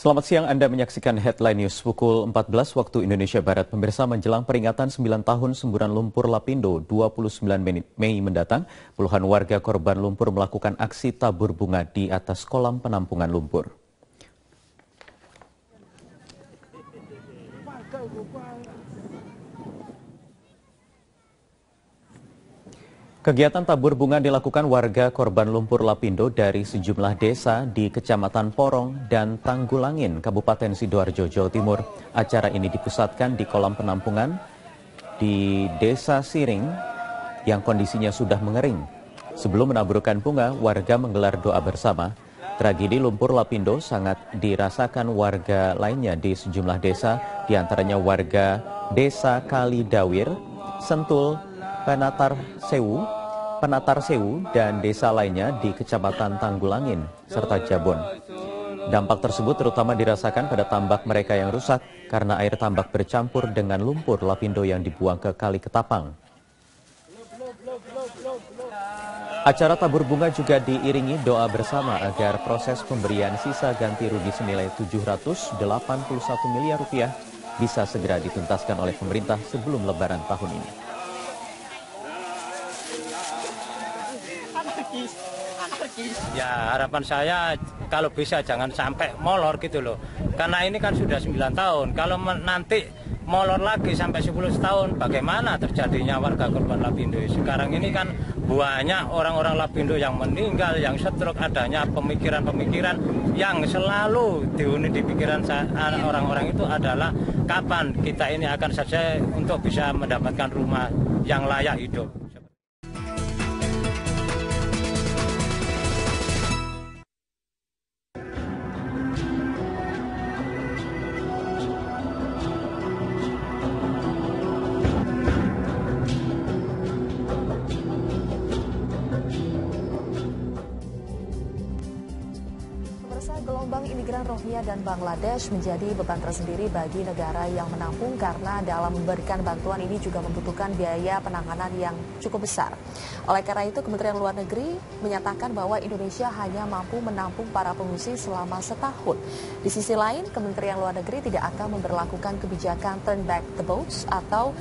Selamat siang, Anda menyaksikan Headline News pukul 14 waktu Indonesia Barat. Pemirsa, menjelang peringatan 9 tahun semburan lumpur Lapindo 29 Mei mendatang, puluhan warga korban lumpur melakukan aksi tabur bunga di atas kolam penampungan lumpur. Kegiatan tabur bunga dilakukan warga korban lumpur Lapindo dari sejumlah desa di Kecamatan Porong dan Tanggulangin, Kabupaten Sidoarjo, Jawa Timur. Acara ini dipusatkan di kolam penampungan di Desa Siring yang kondisinya sudah mengering. Sebelum menaburkan bunga, warga menggelar doa bersama. Tragedi lumpur Lapindo sangat dirasakan warga lainnya di sejumlah desa, diantaranya warga Desa Kalidawir, Sentul, Penatar Sewu, dan desa lainnya di Kecamatan Tanggulangin, serta Jabon. Dampak tersebut terutama dirasakan pada tambak mereka yang rusak karena air tambak bercampur dengan lumpur Lapindo yang dibuang ke Kali Ketapang. Acara tabur bunga juga diiringi doa bersama agar proses pemberian sisa ganti rugi senilai 781 miliar rupiah bisa segera dituntaskan oleh pemerintah sebelum Lebaran tahun ini. Ya, harapan saya kalau bisa jangan sampai molor gitu loh. Karena ini kan sudah 9 tahun. Kalau nanti molor lagi sampai 10 tahun, bagaimana terjadinya warga korban Lapindo? Sekarang ini kan banyak orang-orang Lapindo yang meninggal, yang stroke, adanya pemikiran-pemikiran yang selalu dihuni di pikiran orang-orang itu adalah kapan kita ini akan saja untuk bisa mendapatkan rumah yang layak hidup. Gelombang imigran Rohingya dan Bangladesh menjadi beban tersendiri bagi negara yang menampung karena dalam memberikan bantuan ini juga membutuhkan biaya penanganan yang cukup besar. Oleh karena itu, Kementerian Luar Negeri menyatakan bahwa Indonesia hanya mampu menampung para pengungsi selama setahun. Di sisi lain, Kementerian Luar Negeri tidak akan memberlakukan kebijakan turn back the boats atau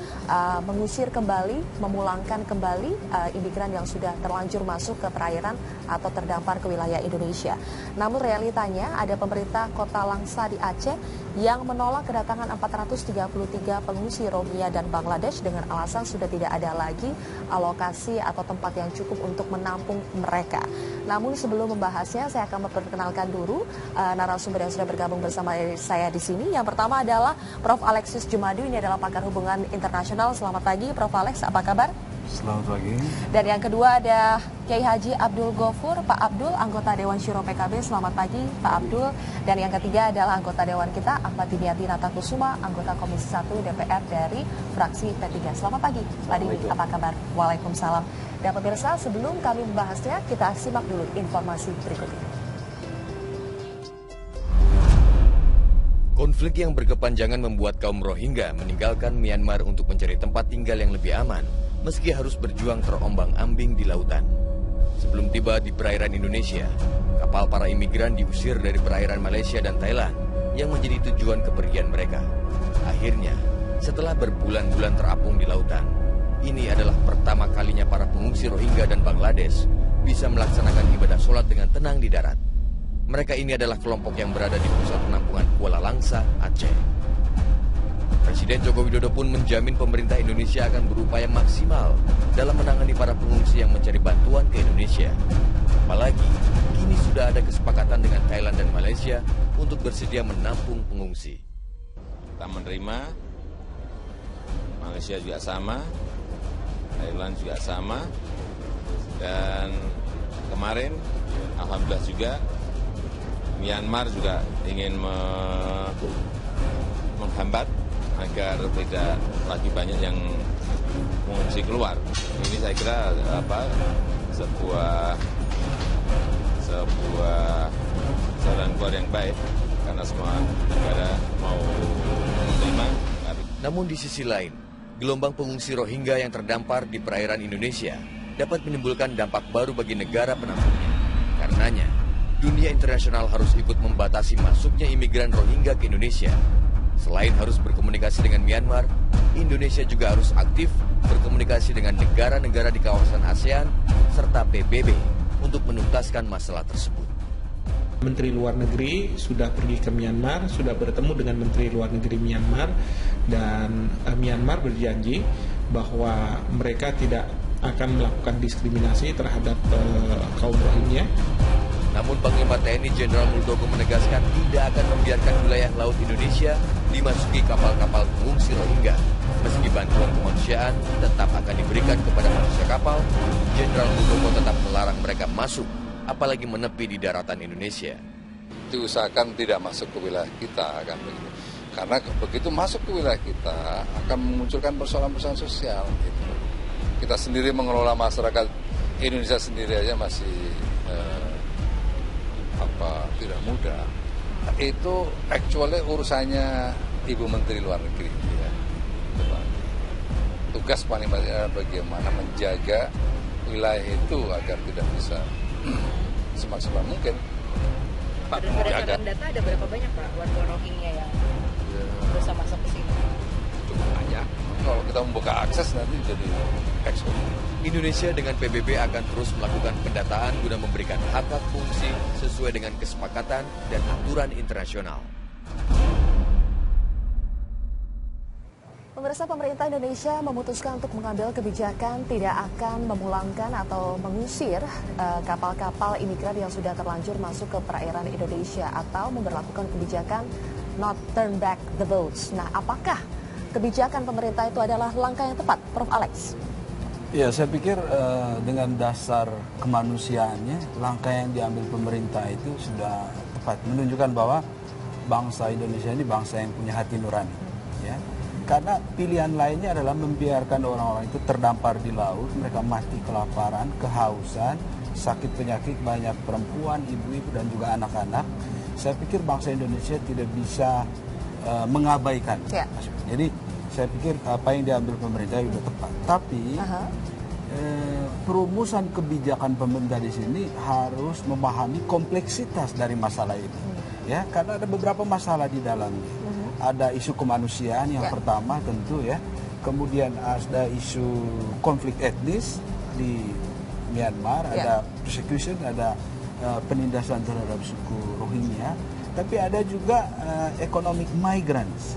mengusir kembali, memulangkan kembali imigran yang sudah terlanjur masuk ke perairan atau terdampar ke wilayah Indonesia. Namun realitanya ada pemerintah kota Langsa di Aceh yang menolak kedatangan 433 pengungsi Rohingya dan Bangladesh dengan alasan sudah tidak ada lagi alokasi atau tempat yang cukup untuk menampung mereka. Namun sebelum membahasnya, saya akan memperkenalkan dulu narasumber yang sudah bergabung bersama saya di sini. Yang pertama adalah Prof. Alexis Jumadu, ini adalah pakar hubungan internasional. Selamat pagi, Prof. Alex, apa kabar? Selamat pagi. Dan yang kedua ada Kiai Haji Abdul Ghafur, Pak Abdul, anggota Dewan Syuro PKB. Selamat pagi, Pak Abdul. Dan yang ketiga adalah anggota Dewan kita, Ahmad Diniati Natakusuma, anggota Komisi 1 DPR dari fraksi P3. Selamat pagi, Pak Dini. Apa kabar? Waalaikumsalam. Dan pemirsa, sebelum kami membahasnya, kita simak dulu informasi berikut ini. Konflik yang berkepanjangan membuat kaum Rohingya meninggalkan Myanmar untuk mencari tempat tinggal yang lebih aman, meski harus berjuang terombang-ambing di lautan. Sebelum tiba di perairan Indonesia, kapal para imigran diusir dari perairan Malaysia dan Thailand yang menjadi tujuan kepergian mereka. Akhirnya, setelah berbulan-bulan terapung di lautan, ini adalah pertama kalinya para pengungsi Rohingya dan Bangladesh bisa melaksanakan ibadah sholat dengan tenang di darat. Mereka ini adalah kelompok yang berada di pusat penampungan Kuala Langsa, Aceh. Presiden Joko Widodo pun menjamin pemerintah Indonesia akan berupaya maksimal dalam menangani para pengungsi yang mencari bantuan ke Indonesia. Apalagi, kini sudah ada kesepakatan dengan Thailand dan Malaysia untuk bersedia menampung pengungsi. Kita menerima, Malaysia juga sama, Thailand juga sama, dan kemarin alhamdulillah juga Myanmar juga ingin menghambat agar tidak lagi banyak yang mengungsi keluar. Ini saya kira sebuah jalan keluar yang baik karena semua negara mau menerima. Namun di sisi lain, gelombang pengungsi Rohingya yang terdampar di perairan Indonesia dapat menimbulkan dampak baru bagi negara penampungnya. Karenanya, Dunia internasional harus ikut membatasi masuknya imigran Rohingya ke Indonesia. Selain harus berkomunikasi dengan Myanmar, Indonesia juga harus aktif berkomunikasi dengan negara-negara di kawasan ASEAN serta PBB untuk menuntaskan masalah tersebut. Menteri Luar Negeri sudah pergi ke Myanmar, sudah bertemu dengan Menteri Luar Negeri Myanmar, dan Myanmar berjanji bahwa mereka tidak akan melakukan diskriminasi terhadap kaum Rohingya. Namun Panglima TNI Jenderal Muldoko menegaskan tidak akan membiarkan wilayah laut Indonesia dimasuki kapal-kapal pengungsi Rohingya. Meski bantuan kemanusiaan tetap akan diberikan kepada manusia kapal, Jenderal Muldoko tetap melarang mereka masuk, apalagi menepi di daratan Indonesia. Diusahakan tidak masuk ke wilayah kita, kan begitu. Karena begitu masuk ke wilayah kita akan memunculkan persoalan-persoalan sosial. Gitu. Kita sendiri mengelola masyarakat Indonesia sendiri aja masih tidak mudah. Itu actually urusannya Ibu Menteri Luar Negeri. Ya. Tugas paling penting adalah bagaimana menjaga wilayah itu agar tidak bisa semaksimal mungkin. Berdasarkan data ada berapa banyak Pak warga Rohingya yang bisa masuk ke sini? Cukup banyak. Kalau kita membuka akses nanti jadi ekspor. Indonesia dengan PBB akan terus melakukan pendataan guna memberikan hak-hak fungsi sesuai dengan kesepakatan dan aturan internasional. Pemirsa, pemerintah Indonesia memutuskan untuk mengambil kebijakan tidak akan memulangkan atau mengusir kapal-kapal imigran yang sudah terlanjur masuk ke perairan Indonesia atau memberlakukan kebijakan not turn back the boats. Nah, apakah kebijakan pemerintah itu adalah langkah yang tepat, Prof. Alex? Ya, saya pikir dengan dasar kemanusiaannya, langkah yang diambil pemerintah itu sudah tepat. Menunjukkan bahwa bangsa Indonesia ini bangsa yang punya hati nurani. Ya. Karena pilihan lainnya adalah membiarkan orang-orang itu terdampar di laut, mereka mati kelaparan, kehausan, sakit penyakit, banyak perempuan, ibu-ibu, dan juga anak-anak. Saya pikir bangsa Indonesia tidak bisa mengabaikan. Ya. Jadi saya pikir apa yang diambil pemerintah sudah tepat. Tapi perumusan kebijakan pemerintah di sini harus memahami kompleksitas dari masalah ini. Ya, karena ada beberapa masalah di dalamnya. Ada isu kemanusiaan yang pertama tentu ya. Kemudian ada isu konflik etnis di Myanmar, ada persecution, ada penindasan terhadap suku Rohingya. Tapi ada juga economic migrants.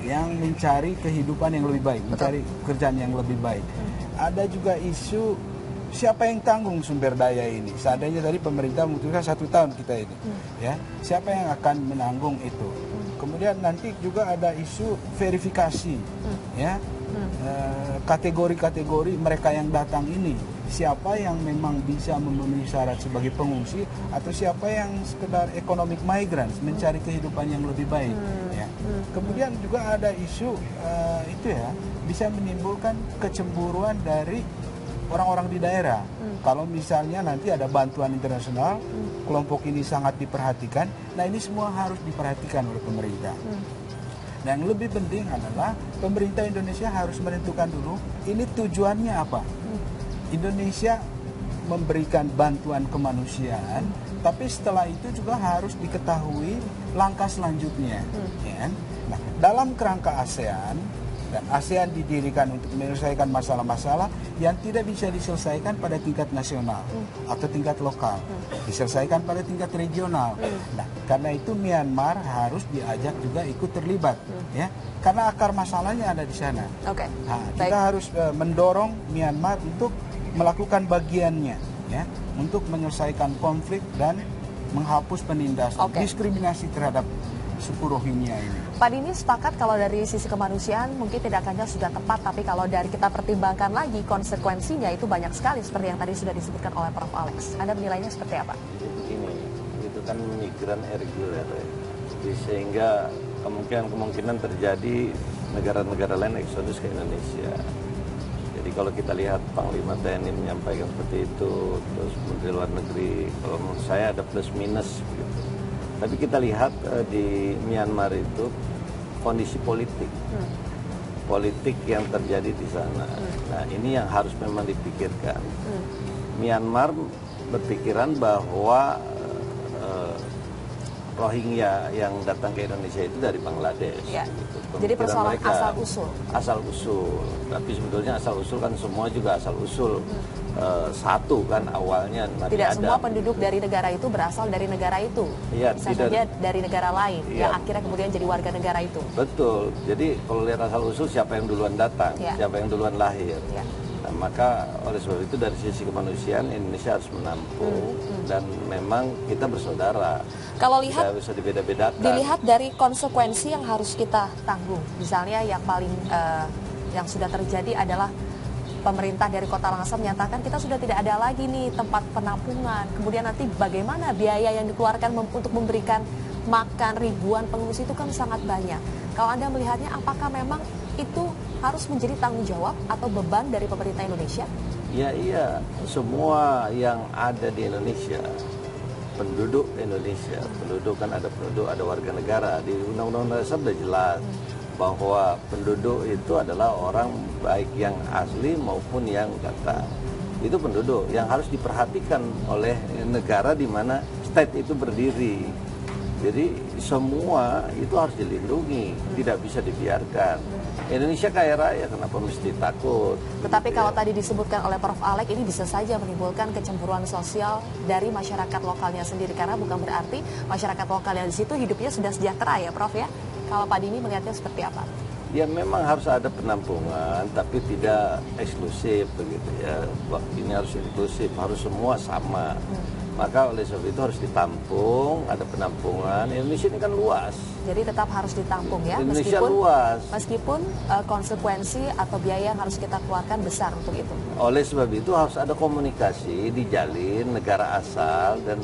Yang mencari kehidupan yang lebih baik, mencari pekerjaan yang lebih baik. Ada juga isu siapa yang tanggung sumber daya ini. Seandainya tadi pemerintah memutuskan 1 tahun kita ini, ya, siapa yang akan menanggung itu. Kemudian nanti juga ada isu verifikasi, ya, kategori-kategori mereka yang datang ini. Siapa yang memang bisa memenuhi syarat sebagai pengungsi atau siapa yang sekedar economic migrants mencari kehidupan yang lebih baik. Ya. Kemudian juga ada isu itu ya bisa menimbulkan kecemburuan dari orang-orang di daerah. Kalau misalnya nanti ada bantuan internasional, kelompok ini sangat diperhatikan. Nah, ini semua harus diperhatikan oleh pemerintah. Dan yang lebih penting adalah pemerintah Indonesia harus menentukan dulu ini tujuannya apa. Indonesia memberikan bantuan kemanusiaan, tapi setelah itu juga harus diketahui langkah selanjutnya. Ya. Nah, dalam kerangka ASEAN, dan ASEAN didirikan untuk menyelesaikan masalah-masalah yang tidak bisa diselesaikan pada tingkat nasional atau tingkat lokal, diselesaikan pada tingkat regional. Nah, karena itu Myanmar harus diajak juga ikut terlibat, ya, karena akar masalahnya ada di sana. Nah, kita harus mendorong Myanmar untuk melakukan bagiannya, ya, untuk menyelesaikan konflik dan menghapus penindasan, diskriminasi terhadap suku Rohingya ini. Pak Dini sepakat kalau dari sisi kemanusiaan mungkin tindakannya sudah tepat, tapi kalau dari kita pertimbangkan lagi konsekuensinya itu banyak sekali seperti yang tadi sudah disebutkan oleh Prof. Alex. Anda menilainya seperti apa? Begini, itu kan migran irregular, ya. Jadi sehingga kemungkinan terjadi negara-negara lain eksodus ke Indonesia. Jadi kalau kita lihat Panglima TNI menyampaikan seperti itu, terus Menteri Luar Negeri, kalau menurut saya ada plus minus begitu. Tapi kita lihat di Myanmar itu kondisi politik, politik yang terjadi di sana. Nah, ini yang harus memang dipikirkan. Myanmar berpikiran bahwa Rohingya yang datang ke Indonesia itu dari Bangladesh. Ya. Gitu. Jadi persoalan asal-usul. Asal-usul. Tapi sebetulnya asal-usul kan semua juga asal-usul satu kan awalnya Nabi Tidak Adam. semua penduduk dari negara itu berasal dari negara itu. Ya, bisa saja dari negara lain yang akhirnya kemudian jadi warga negara itu. Betul. Jadi kalau lihat asal-usul siapa yang duluan datang, siapa yang duluan lahir. Nah, maka oleh sebab itu dari sisi kemanusiaan Indonesia harus menampung dan memang kita bersaudara. Kalau lihat tidak bisa dibeda-bedakan. Dilihat dari konsekuensi yang harus kita tanggung. Misalnya yang paling yang sudah terjadi adalah pemerintah dari Kota Langsa menyatakan kita sudah tidak ada lagi nih tempat penampungan. Kemudian nanti bagaimana biaya yang dikeluarkan untuk memberikan makan ribuan pengungsi itu kan sangat banyak. Kalau Anda melihatnya apakah memang itu harus menjadi tanggung jawab atau beban dari pemerintah Indonesia? Iya, semua yang ada di Indonesia, penduduk Indonesia, penduduk kan ada penduduk, ada warga negara. Di Undang-Undang Dasar sudah jelas bahwa penduduk itu adalah orang baik yang asli maupun yang datang. Itu penduduk yang harus diperhatikan oleh negara di mana state itu berdiri. Jadi semua itu harus dilindungi, tidak bisa dibiarkan. Indonesia kaya raya, kenapa mesti takut? Tetapi kalau tadi disebutkan oleh Prof. Alek, ini bisa saja menimbulkan kecemburuan sosial dari masyarakat lokalnya sendiri. Karena bukan berarti masyarakat lokalnya di situ hidupnya sudah sejahtera ya Prof ya. Kalau Pak Dini melihatnya seperti apa? Ya memang harus ada penampungan, tapi tidak eksklusif begitu ya. Ini harus inklusif, harus semua sama. Maka oleh sebab itu harus ditampung, ada penampungan. Indonesia ini kan luas. Jadi tetap harus ditampung ya, Indonesia luas. Meskipun konsekuensi atau biaya yang harus kita keluarkan besar untuk itu. Oleh sebab itu harus ada komunikasi dijalin negara asal dan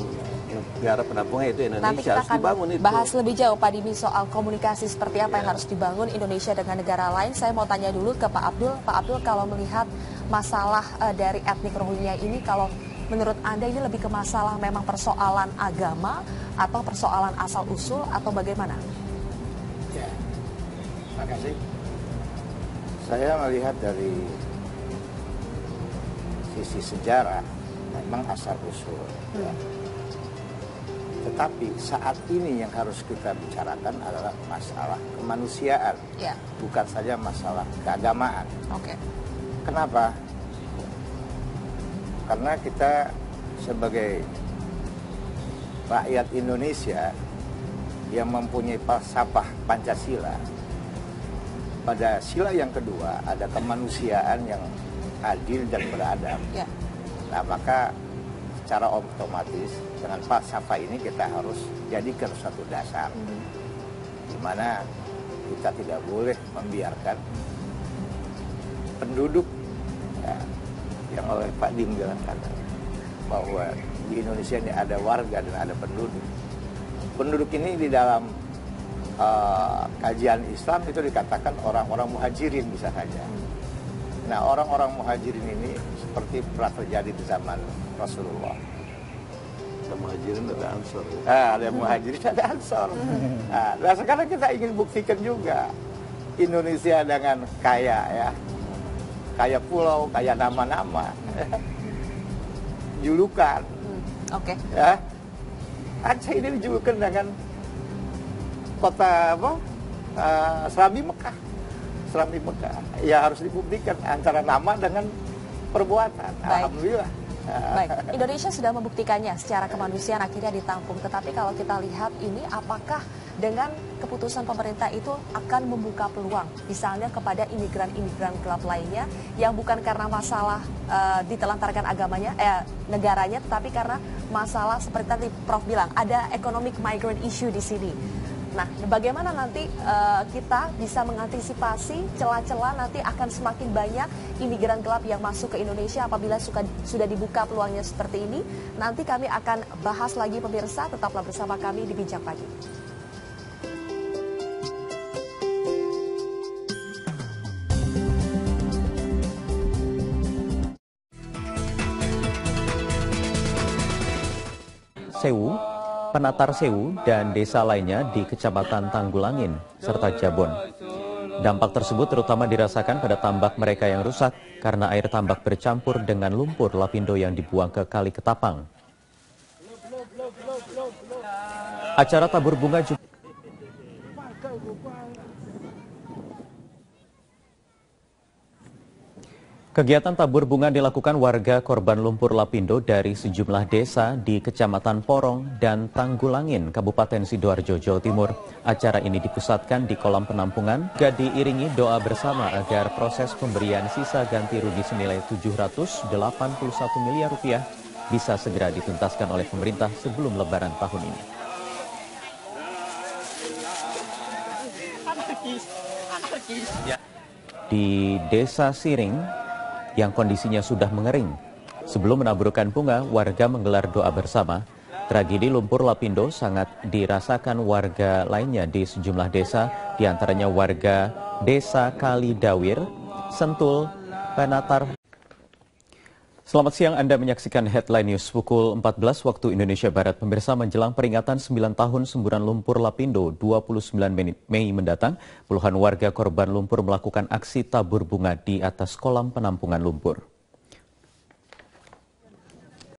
negara penampungnya itu Indonesia. Nanti kita harus akan dibangun itu. Bahas lebih jauh Pak Dini soal komunikasi seperti apa yang harus dibangun Indonesia dengan negara lain. Saya mau tanya dulu ke Pak Abdul. Pak Abdul, kalau melihat masalah dari etnik Rohingya ini, kalau menurut Anda ini lebih ke masalah memang persoalan agama atau persoalan asal-usul atau bagaimana? Ya, terima kasih. Saya melihat dari sisi sejarah memang asal-usul. Ya. Tetapi saat ini yang harus kita bicarakan adalah masalah kemanusiaan, bukan saja masalah keagamaan. Oke. Kenapa? Karena kita sebagai rakyat Indonesia yang mempunyai falsafah Pancasila, pada sila yang kedua ada kemanusiaan yang adil dan beradab. Nah, maka secara otomatis dengan falsafah ini kita harus jadikan suatu dasar di mana kita tidak boleh membiarkan penduduk yang oleh Pak Dim bilang bahwa di Indonesia ini ada warga dan ada penduduk. Penduduk ini di dalam kajian Islam itu dikatakan orang-orang muhajirin bisa saja. Nah, orang-orang muhajirin ini seperti pernah terjadi di zaman Rasulullah. Ada muhajirin, ada ansor. Ada muhajirin, ada ansor. Nah, sekarang kita ingin buktikan juga Indonesia dengan kaya ya. Kaya pulau, kaya nama-nama, julukan. Oke. Ya, Aceh ini dijulukan dengan kota apa? Serambi Mekah. Serambi Mekah. Ya harus dibuktikan antara nama dengan perbuatan. Baik. Alhamdulillah. Baik, Indonesia sudah membuktikannya secara kemanusiaan akhirnya ditampung. Tetapi kalau kita lihat ini, apakah dengan keputusan pemerintah itu akan membuka peluang, misalnya kepada imigran-imigran gelap lainnya yang bukan karena masalah ditelantarkan agamanya, negaranya, tetapi karena masalah seperti tadi Prof bilang, ada economic migrant issue di sini. Nah, bagaimana nanti kita bisa mengantisipasi celah-celah nanti akan semakin banyak imigran gelap yang masuk ke Indonesia apabila sudah dibuka peluangnya seperti ini. Nanti kami akan bahas lagi pemirsa, tetaplah bersama kami di Bincang Pagi. Sewu, Penatar Sewu, dan desa lainnya di Kecamatan Tanggulangin, serta Jabon. Dampak tersebut terutama dirasakan pada tambak mereka yang rusak karena air tambak bercampur dengan lumpur lapindo yang dibuang ke Kali Ketapang. Acara tabur bunga juga Kegiatan tabur bunga dilakukan warga korban lumpur lapindo dari sejumlah desa di Kecamatan Porong dan Tanggulangin, Kabupaten Sidoarjo, Jawa Timur. Acara ini dipusatkan di kolam penampungan, juga diiringi doa bersama agar proses pemberian sisa ganti rugi senilai 781 miliar rupiah bisa segera dituntaskan oleh pemerintah sebelum Lebaran tahun ini. Di Desa Siring yang kondisinya sudah mengering. Sebelum menaburkan bunga, warga menggelar doa bersama. Tragedi lumpur lapindo sangat dirasakan warga lainnya di sejumlah desa, diantaranya warga Desa Kalidawir, Sentul, Penatar. Selamat siang, Anda menyaksikan Headline News pukul 14 waktu Indonesia Barat. Pemirsa, menjelang peringatan 9 tahun semburan lumpur lapindo 29 Mei mendatang, puluhan warga korban lumpur melakukan aksi tabur bunga di atas kolam penampungan lumpur.